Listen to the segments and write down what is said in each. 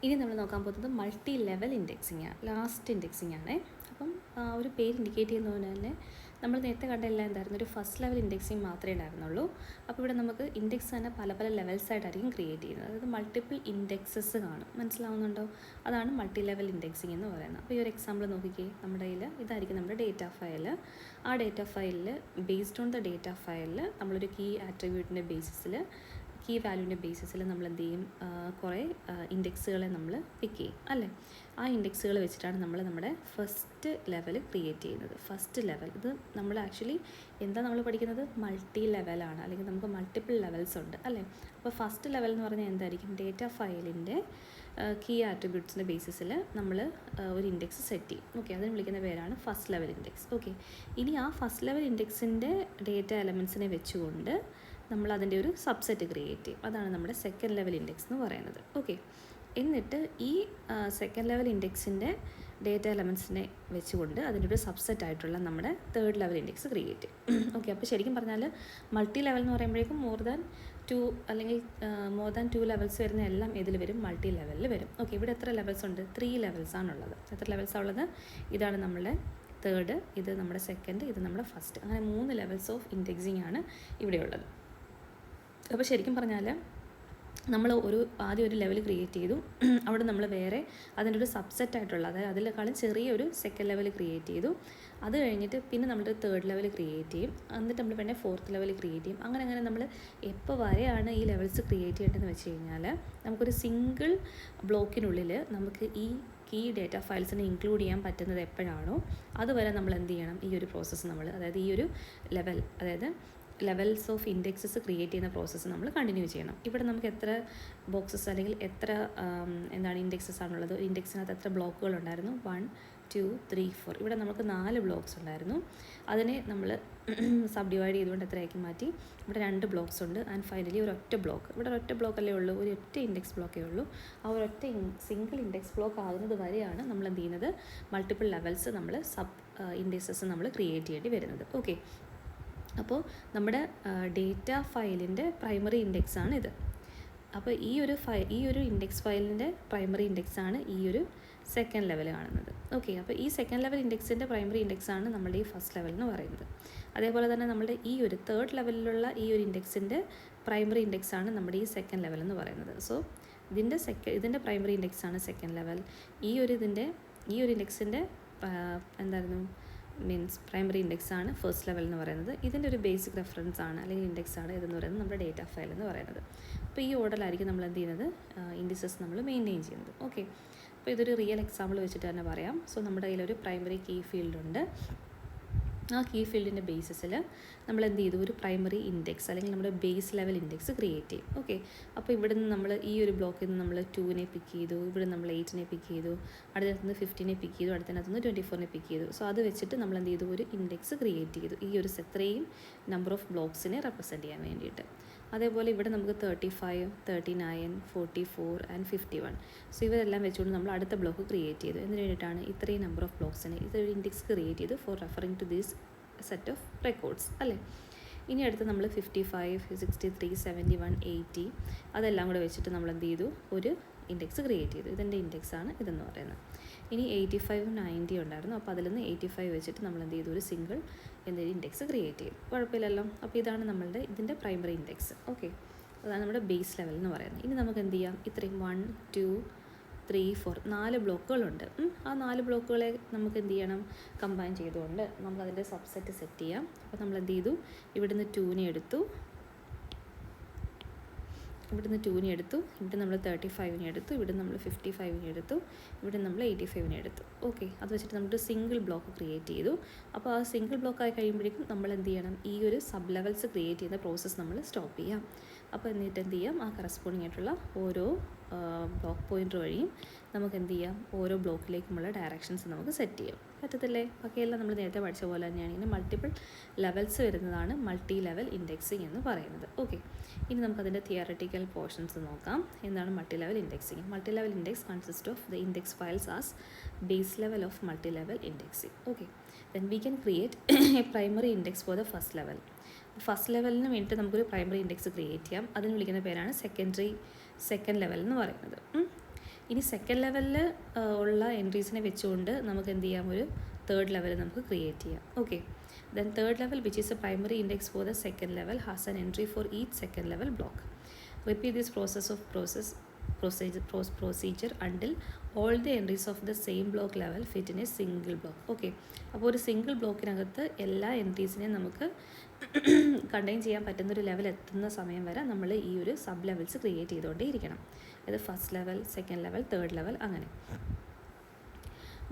ഇനി നമ്മൾ നോക്കാൻ പോകുന്നത് മൾട്ടി ലെവൽ ഇൻഡെക്സിങ് ആണ്, ലാസ്റ്റ് ഇൻഡെക്സിങ് ആണ്. അപ്പം ഒരു പേര് ഇൻഡിക്കേറ്റ് ചെയ്യുന്ന പോലെ തന്നെ നമ്മൾ നേരത്തെ കണ്ട എല്ലാം എന്തായിരുന്നു, ഒരു ഫസ്റ്റ് ലെവൽ ഇൻഡെക്സിങ് മാത്രമേ ഉണ്ടായിരുന്നുള്ളൂ. അപ്പോൾ ഇവിടെ നമുക്ക് ഇൻഡെക്സ് തന്നെ പല പല ലെവൽസായിട്ടായിരിക്കും ക്രിയേറ്റ് ചെയ്യുന്നത്. അതായത് മൾട്ടിപ്പിൾ ഇൻഡെക്സസ് കാണും. മനസ്സിലാവുന്നുണ്ടോ? അതാണ് മൾട്ടി ലെവൽ ഇൻഡെക്സിങ് എന്ന് പറയുന്നത്. അപ്പോൾ ഈ ഒരു എക്സാമ്പിൾ നോക്കിക്കേ, നമ്മുടെ കയ്യിൽ ഇതായിരിക്കും നമ്മുടെ ഡേറ്റ ഫയൽ. ആ ഡേറ്റ ഫയലിൽ ബേസ്ഡ് ഓൺ ദ ഡേറ്റ ഫയലിൽ നമ്മളൊരു കീ ആട്രിബ്യൂട്ടിൻ്റെ ബേസിസിൽ, കീ വാല്യൂവിൻ്റെ ബേസിസിൽ നമ്മൾ എന്ത് ചെയ്യും, കുറേ ഇൻഡെക്സുകളെ നമ്മൾ പിക്ക് ചെയ്യും അല്ലേ. ആ ഇൻഡെക്സുകൾ വെച്ചിട്ടാണ് നമ്മൾ നമ്മുടെ ഫസ്റ്റ് ലെവൽ ക്രിയേറ്റ് ചെയ്യുന്നത്. ഫസ്റ്റ് ലെവൽ ഇത് നമ്മൾ ആക്ച്വലി എന്താ നമ്മൾ പഠിക്കുന്നത്, മൾട്ടി ലെവലാണ്, അല്ലെങ്കിൽ നമുക്ക് മൾട്ടിപ്പിൾ ലെവൽസ് ഉണ്ട് അല്ലേ. അപ്പോൾ ഫസ്റ്റ് ലെവൽ എന്ന് പറഞ്ഞാൽ എന്തായിരിക്കും, ഡേറ്റ ഫയലിൻ്റെ കീ ആട്രിബ്യൂട്ട്സിൻ്റെ ബേസിസിൽ നമ്മൾ ഒരു ഇൻഡെക്സ് സെറ്റ് ചെയ്യും. ഓക്കെ, അതിന് വിളിക്കുന്ന പേരാണ് ഫസ്റ്റ് ലെവൽ ഇൻഡെക്സ്. ഓക്കെ, ഇനി ആ ഫസ്റ്റ് ലെവൽ ഇൻഡെക്സിൻ്റെ ഡേറ്റ എലമെൻസിനെ വെച്ചുകൊണ്ട് നമ്മൾ അതിൻ്റെ ഒരു സബ്സെറ്റ് ക്രിയേറ്റ് ചെയ്യും. അതാണ് നമ്മുടെ സെക്കൻഡ് ലെവൽ ഇൻഡെക്സ് എന്ന് പറയുന്നത്. ഓക്കെ, എന്നിട്ട് ഈ സെക്കൻഡ് ലെവൽ ഇൻഡെക്സിൻ്റെ ഡേറ്റ എലമെൻസിനെ വെച്ചുകൊണ്ട് അതിൻ്റെ ഒരു സബ്സെറ്റ് ആയിട്ടുള്ള നമ്മുടെ തേർഡ് ലെവൽ ഇൻഡെക്സ് ക്രിയേറ്റ് ചെയ്യും. ഓക്കെ, അപ്പോൾ ശരിക്കും പറഞ്ഞാൽ മൾട്ടി ലെവൽ എന്ന് പറയുമ്പോഴേക്കും മോർ ദാൻ 2 ലെവൽസ് വരുന്ന എല്ലാം ഇതിൽ വരും, മൾട്ടി ലെവലിൽ വരും. ഓക്കെ, ഇവിടെ എത്ര ലെവൽസ് ഉണ്ട്, 3 ലെവൽസാണുള്ളത്. എത്ര ലെവൽസാണ് ഉള്ളത്? ഇതാണ് നമ്മളുടെ തേർഡ്, ഇത് നമ്മുടെ സെക്കൻഡ്, ഇത് നമ്മുടെ ഫസ്റ്റ്. അങ്ങനെ 3 ലെവൽസ് ഓഫ് ഇൻഡെക്സിങ് ആണ് ഇവിടെയുള്ളത്. അപ്പോൾ ശരിക്കും പറഞ്ഞാൽ നമ്മൾ ആദ്യം ഒരു ലെവൽ ക്രിയേറ്റ് ചെയ്തു, അവിടെ നമ്മൾ വേറെ അതിൻ്റെ ഒരു സബ്സെറ്റ് ആയിട്ടുള്ള, അതായത് അതിലേക്കാളും ചെറിയൊരു സെക്കൻഡ് ലെവൽ ക്രിയേറ്റ് ചെയ്തു. അത് കഴിഞ്ഞിട്ട് പിന്നെ നമ്മൾ തേർഡ് ലെവൽ ക്രിയേറ്റ് ചെയ്യും, എന്നിട്ട് നമ്മൾ പിന്നെ ഫോർത്ത് ലെവൽ ക്രിയേറ്റ് ചെയ്യും. അങ്ങനെ നമ്മൾ എപ്പോൾ വരെയാണ് ഈ ലെവൽസ് ക്രിയേറ്റ് ചെയ്യേണ്ടതെന്ന് വെച്ച് കഴിഞ്ഞാൽ, നമുക്കൊരു സിംഗിൾ ബ്ലോക്കിനുള്ളിൽ നമുക്ക് ഈ കീ ഡേറ്റ ഫയൽസിനെ ഇൻക്ലൂഡ് ചെയ്യാൻ പറ്റുന്നത് എപ്പോഴാണോ അതുവരെ നമ്മൾ എന്ത് ചെയ്യണം, ഈ ഒരു പ്രോസസ്സ് നമ്മൾ, അതായത് ഈ ഒരു ലെവൽ, അതായത് ലെവൽസ് ഓഫ് ഇൻഡെക്സസ് ക്രിയേറ്റ് ചെയ്യുന്ന പ്രോസസ്സ് നമ്മൾ കണ്ടിന്യൂ ചെയ്യണം. ഇവിടെ നമുക്ക് എത്ര ബോക്സസ് അല്ലെങ്കിൽ എത്ര ഇൻഡെക്സസ് ആണുള്ളത്, ഇൻഡെക്സിനകത്ത് എത്ര ബ്ലോക്കുകൾ ഉണ്ടായിരുന്നു, 1 2 3 4. ഇവിടെ നമുക്ക് 4 ബ്ലോക്സ് ഉണ്ടായിരുന്നു. അതിനെ നമ്മൾ സബ് ഡിവൈഡ് ചെയ്തുകൊണ്ട് എത്രയാക്കി മാറ്റി, ഇവിടെ 2 ബ്ലോക്സ് ഉണ്ട്. ആൻഡ് ഫൈനലി ഒരൊറ്റ ബ്ലോക്ക്, ഇവിടെ ഒരൊറ്റ ബ്ലോക്കല്ലേ ഉള്ളൂ, ഒരൊറ്റ ഇൻഡെക്സ് ബ്ലോക്കേ ഉള്ളൂ. ആ ഒരൊറ്റ സിംഗിൾ ഇൻഡെക്സ് ബ്ലോക്ക് ആകുന്നത് വരെയാണ് നമ്മൾ എന്ത് ചെയ്യുന്നത്, മൾട്ടിപ്പിൾ ലെവൽസ് നമ്മൾ സബ് ഇൻഡെക്സസ് നമ്മൾ ക്രിയേറ്റ് ചെയ്യേണ്ടി വരുന്നത്. ഓക്കെ, അപ്പോൾ നമ്മുടെ ഡേറ്റ ഫയലിൻ്റെ പ്രൈമറി ഇൻഡെക്സാണ് ഇത്. അപ്പോൾ ഈ ഒരു ഇൻഡെക്സ് ഫയലിൻ്റെ പ്രൈമറി ഇൻഡെക്സാണ് ഈ ഒരു സെക്കൻഡ് ലെവൽ കാണുന്നത്. ഓക്കെ, അപ്പോൾ ഈ സെക്കൻഡ് ലെവൽ ഇൻഡെക്സിൻ്റെ പ്രൈമറി ഇൻഡെക്സാണ് നമ്മുടെ ഈ ഫസ്റ്റ് ലെവൽ എന്ന് പറയുന്നത്. അതേപോലെ തന്നെ നമ്മുടെ ഈ ഒരു തേർഡ് ലെവലിലുള്ള ഈ ഒരു ഇൻഡെക്സിൻ്റെ പ്രൈമറി ഇൻഡെക്സാണ് നമ്മുടെ ഈ സെക്കൻഡ് ലെവൽ എന്ന് പറയുന്നത്. സോ ഇതിൻ്റെ പ്രൈമറി ഇൻഡെക്സാണ് സെക്കൻഡ് ലെവൽ. ഈ ഒരു ഇൻഡെക്സിൻ്റെ മീൻസ് പ്രൈമറി ഇൻഡെക്സ് ആണ് ഫസ്റ്റ് ലെവൽ എന്ന് പറയുന്നത്. ഇതിൻ്റെ ഒരു ബേസിക് റെഫറൻസ് ആണ് അല്ലെങ്കിൽ ഇൻഡെക്സ് ആണ് ഇതെന്ന് പറയുന്നത് നമ്മുടെ ഡേറ്റ ഫയൽ എന്ന് പറയുന്നത്. അപ്പോൾ ഈ ഓർഡറിലായിരിക്കും നമ്മൾ എന്ത് ചെയ്യുന്നത്, ഇൻഡിസസ് നമ്മൾ മെയിൻറ്റെയിൻ ചെയ്യുന്നത്. ഓക്കെ, അപ്പോൾ ഇതൊരു റിയൽ എക്സാമ്പിൾ വെച്ചിട്ട് തന്നെ പറയാം. സോ നമ്മുടെ കയ്യിലൊരു പ്രൈമറി കീ ഫീൽഡ് ഉണ്ട്. ആ കീ ഫീൽഡിൻ്റെ ബേസിസിൽ നമ്മൾ എന്ത് ചെയ്തു, ഒരു പ്രൈമറി ഇൻഡെക്സ് അല്ലെങ്കിൽ നമ്മുടെ ബേസ് ലെവൽ ഇൻഡെക്സ് ക്രിയേറ്റ് ചെയ്യും. ഓക്കെ, അപ്പോൾ ഇവിടെ നിന്ന് നമ്മൾ ഈ ഒരു ബ്ലോക്കിൽ നിന്ന് നമ്മൾ 2നെ പിക്ക് ചെയ്തു, ഇവിടെ നമ്മൾ 8നെ പിക്ക് ചെയ്തു, അടുത്തതിനകത്ത് 15നെ പിക്ക് ചെയ്തു, അടുത്തതിനകത്ത് 24നെ പിക്ക് ചെയ്തു. സോ അത് വെച്ചിട്ട് നമ്മൾ എന്ത് ചെയ്തു, ഒരു ഇൻഡെക്സ് ക്രിയേറ്റ് ചെയ്തു, ഈ ഒരു ഇത്രയും നമ്പർ ഓഫ് ബ്ലോക്സിനെ റെപ്രസെൻറ്റ് ചെയ്യാൻ വേണ്ടിയിട്ട്. അതേപോലെ ഇവിടെ നമുക്ക് 35 39 44 ആൻഡ് 51. സോ ഇവരെല്ലാം വെച്ചുകൊണ്ട് നമ്മൾ അടുത്ത ബ്ലോക്ക് ക്രിയേറ്റ് ചെയ്തു. എന്തിനു വേണ്ടിയിട്ടാണ്, ഇത്രയും നമ്പർ ഓഫ് ബ്ലോക്സിനെ ഇതൊരു ഇൻഡെക്സ് ക്രിയേറ്റ് ചെയ്തു for referring to these set of records അല്ലേ. ഇനി അടുത്ത് നമ്മൾ 55 63 71 80 അതെല്ലാം കൂടെ വെച്ചിട്ട് നമ്മൾ എന്ത് ചെയ്തു, ഒരു ഇൻഡെക്സ് ക്രിയേറ്റ് ചെയ്തു. ഇതിൻ്റെ ഇൻഡെക്സാണ് ഇതെന്ന് പറയുന്നത്. ഇനി 85 90 ഉണ്ടായിരുന്നു. അപ്പോൾ അതിൽ നിന്ന് 85 വെച്ചിട്ട് നമ്മൾ എന്ത് ചെയ്തു, ഒരു സിംഗിൾ ഇൻഡെക്സ് ക്രിയേറ്റ് ചെയ്തു. കുഴപ്പമില്ലല്ലോ. അപ്പോൾ ഇതാണ് ഇതിൻ്റെ പ്രൈമറി ഇൻഡെക്സ്. ഓക്കെ, അതാണ് നമ്മുടെ ബേസ് ലെവൽ എന്ന് പറയുന്നത്. ഇനി നമുക്ക് എന്ത് ചെയ്യാം, ഇത്രയും 1 2 3 4 4 ബ്ലോക്കുകളുണ്ട്. ആ 4 ബ്ലോക്കുകളെ നമുക്ക് എന്ത് ചെയ്യണം, കമ്പൈൻ ചെയ്തുകൊണ്ട് നമുക്കതിൻ്റെ സബ്സെറ്റ് സെറ്റ് ചെയ്യാം. അപ്പോൾ നമ്മൾ എന്ത് ചെയ്തു, ഇവിടുന്ന് 2നെ എടുത്തു, ഇവിടെ നമ്മൾ 35നെ എടുത്തു, ഇവിടെ നമ്മൾ 55നെ എടുത്തു, ഇവിടെ നമ്മൾ 85നെ എടുത്തു. ഓക്കെ, അത് വെച്ചിട്ട് നമ്മളൊരു സിംഗിൾ ബ്ലോക്ക് ക്രിയേറ്റ് ചെയ്തു. അപ്പോൾ ആ സിംഗിൾ ബ്ലോക്കായി കഴിയുമ്പോഴേക്കും നമ്മൾ എന്ത് ചെയ്യണം, ഈ ഒരു സബ് ലെവൽസ് ക്രിയേറ്റ് ചെയ്യുന്ന പ്രോസസ്സ് നമ്മൾ സ്റ്റോപ്പ് ചെയ്യാം. അപ്പോൾ എന്നിട്ട് എന്ത് ചെയ്യാം, ആ കറസ്പോണ്ടിങ് ആയിട്ടുള്ള ഓരോ ബ്ലോക്ക് പോയിൻ്റർ വഴിയും നമുക്ക് എന്ത് ചെയ്യാം, ഓരോ ബ്ലോക്കിലേക്കുമുള്ള ഡയറക്ഷൻസ് നമുക്ക് സെറ്റ് ചെയ്യാം. പറ്റത്തില്ലേ? ബാക്കിയെല്ലാം നമ്മൾ നേരത്തെ പഠിച്ച പോലെ തന്നെയാണ്. ഇങ്ങനെ മൾട്ടിപ്പിൾ ലെവൽസ് വരുന്നതാണ് മൾട്ടി ലെവൽ ഇൻഡെക്സിങ് എന്ന് പറയുന്നത്. ഓക്കെ, ഇനി നമുക്കതിൻ്റെ തിയററ്റിക്കൽ പോർഷൻസ് നോക്കാം. എന്താണ് multi level indexing? Multi level index consist of the index files as base level of multi level indexing. Okay, then we can create a primary index for the first level. First ലെവലിന് വേണ്ടിയിട്ട് നമുക്കൊരു primary index create ചെയ്യാം. അതിന് വിളിക്കുന്ന പേരാണ് second level എന്ന് പറയുന്നത്. ഇനി സെക്കൻഡ് ലെവലിൽ ഉള്ള എൻട്രീസിനെ വെച്ചുകൊണ്ട് നമുക്ക് എന്ത് ചെയ്യാം, ഒരു തേർഡ് ലെവൽ നമുക്ക് ക്രിയേറ്റ് ചെയ്യാം. Okay, then third level, which is a primary index for the second level, has an entry for each second level block. Repeat this procedure until all the entries of the same block level fit in a single block. Okay, അപ്പോൾ ഒരു single ബ്ലോക്കിനകത്ത് എല്ലാ എൻട്രീസിനെയും നമുക്ക് contain ചെയ്യാൻ പറ്റുന്നൊരു level എത്തുന്ന സമയം വരെ നമ്മൾ ഈ ഒരു സബ് ലെവൽസ് ക്രിയേറ്റ് ചെയ്തുകൊണ്ടേ ഇരിക്കണം. ഇത് first level, second level, third level, അങ്ങനെ.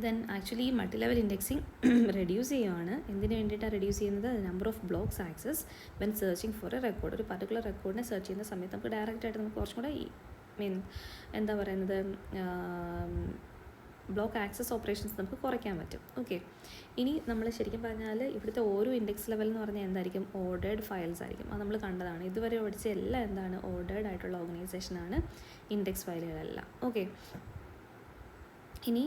ദെൻ ആക്ച്വലി ഈ മൾട്ടി ലെവൽ ഇൻഡെക്സിങ് റെഡ്യൂസ് ചെയ്യുകയാണ്. എന്തിനു വേണ്ടിയിട്ടാണ് റെഡ്യൂസ് ചെയ്യുന്നത്? Number of blocks access when searching for A record. ഒരു പർട്ടിക്കുലർ റെക്കോർഡിനെ സെർച്ച് ചെയ്യുന്ന സമയത്ത് നമുക്ക് ഡയറക്റ്റായിട്ട് നമുക്ക് കുറച്ചും കൂടെ എന്താ പറയുന്നത്, ബ്ലോക്ക് ആക്സസ് ഓപ്പറേഷൻസ് നമുക്ക് കുറയ്ക്കാൻ പറ്റും. ഓക്കെ, ഇനി നമ്മൾ ശരിക്കും പറഞ്ഞാൽ ഇവിടുത്തെ ഓരോ ഇൻഡെക്സ് ലെവൽ എന്ന് പറഞ്ഞാൽ എന്തായിരിക്കും, ഓർഡേർഡ് ഫയൽസ് ആയിരിക്കും. അത് നമ്മൾ കണ്ടതാണ്. ഇതുവരെ പഠിച്ച എല്ലാം എന്താണ്, ഓർഡേർഡ് ആയിട്ടുള്ള ഓർഗനൈസേഷനാണ് ഇൻഡെക്സ് ഫയലുകളെല്ലാം. ഓക്കെ, ഇനി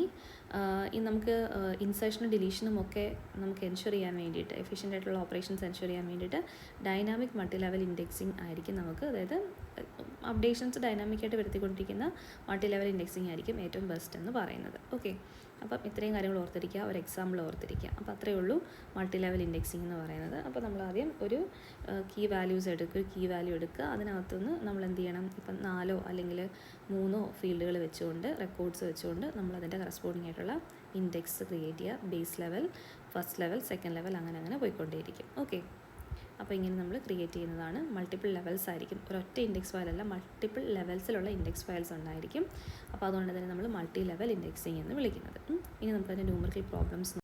നമുക്ക് ഇൻസേർഷനും ഡിലീഷനും ഒക്കെ നമുക്ക് എൻഷുർ ചെയ്യാൻ വേണ്ടിയിട്ട്, എഫിഷ്യൻ്റ് ആയിട്ടുള്ള ഓപ്പറേഷൻസ് എൻഷുർ ചെയ്യാൻ വേണ്ടിയിട്ട് ഡൈനാമിക് മൾട്ടി ലെവൽ ഇൻഡെക്സിങ് ആയിരിക്കും നമുക്ക്, അതായത് അപ്ഡേഷൻസ് ഡൈനാമിക്കായിട്ട് വരുത്തിക്കൊണ്ടിരിക്കുന്ന മൾട്ടി ലെവൽ ഇൻഡെക്സിങ് ആയിരിക്കും ഏറ്റവും ബെസ്റ്റ് എന്ന് പറയുന്നത്. ഓക്കെ, അപ്പം ഇത്രയും കാര്യങ്ങൾ ഓർത്തിരിക്കുക, ഒരു എക്സാമ്പിൾ ഓർത്തിരിക്കുക. അപ്പോൾ അത്രയേ ഉള്ളൂ മൾട്ടി ലെവൽ ഇൻഡെക്സിങ് എന്ന് പറയുന്നത്. അപ്പോൾ നമ്മൾ ആദ്യം ഒരു കീ വാല്യൂസ് എടുക്കുക, ഒരു കീ വാല്യൂ എടുക്കുക. അതിനകത്തുനിന്ന് നമ്മൾ എന്ത് ചെയ്യണം, ഇപ്പം 4 അല്ലെങ്കിൽ 3 ഫീൽഡുകൾ വെച്ചുകൊണ്ട്, റെക്കോർഡ്സ് വെച്ചുകൊണ്ട് നമ്മളതിൻ്റെ കറസ്പോണ്ടിങ് ആയിട്ടുള്ള ഇൻഡെക്സ് ക്രിയേറ്റ് ചെയ്യുക. Base level, first level, second level, അങ്ങനെ അങ്ങനെ പോയിക്കൊണ്ടേയിരിക്കും. ഓക്കെ, അപ്പോൾ ഇങ്ങനെ നമ്മൾ ക്രിയേറ്റ് ചെയ്യുന്നതാണ്. മൾട്ടിപ്പിൾ ലെവൽസ് ആയിരിക്കും, ഒരൊറ്റ ഇൻഡെക്സ് ഫയലല്ല, മൾട്ടിപ്പിൾ ലെവൽസിലുള്ള ഇൻഡെക്സ് ഫയൽസ് ഉണ്ടായിരിക്കും. അപ്പോൾ അതുകൊണ്ട് തന്നെ നമ്മൾ മൾട്ടി ലെവൽ ഇൻഡെക്സിങ് എന്ന് വിളിക്കുന്നത്. ഇനി നമുക്കതിൻ്റെ ന്യൂമറിക്കൽ പ്രോബ്ലംസ്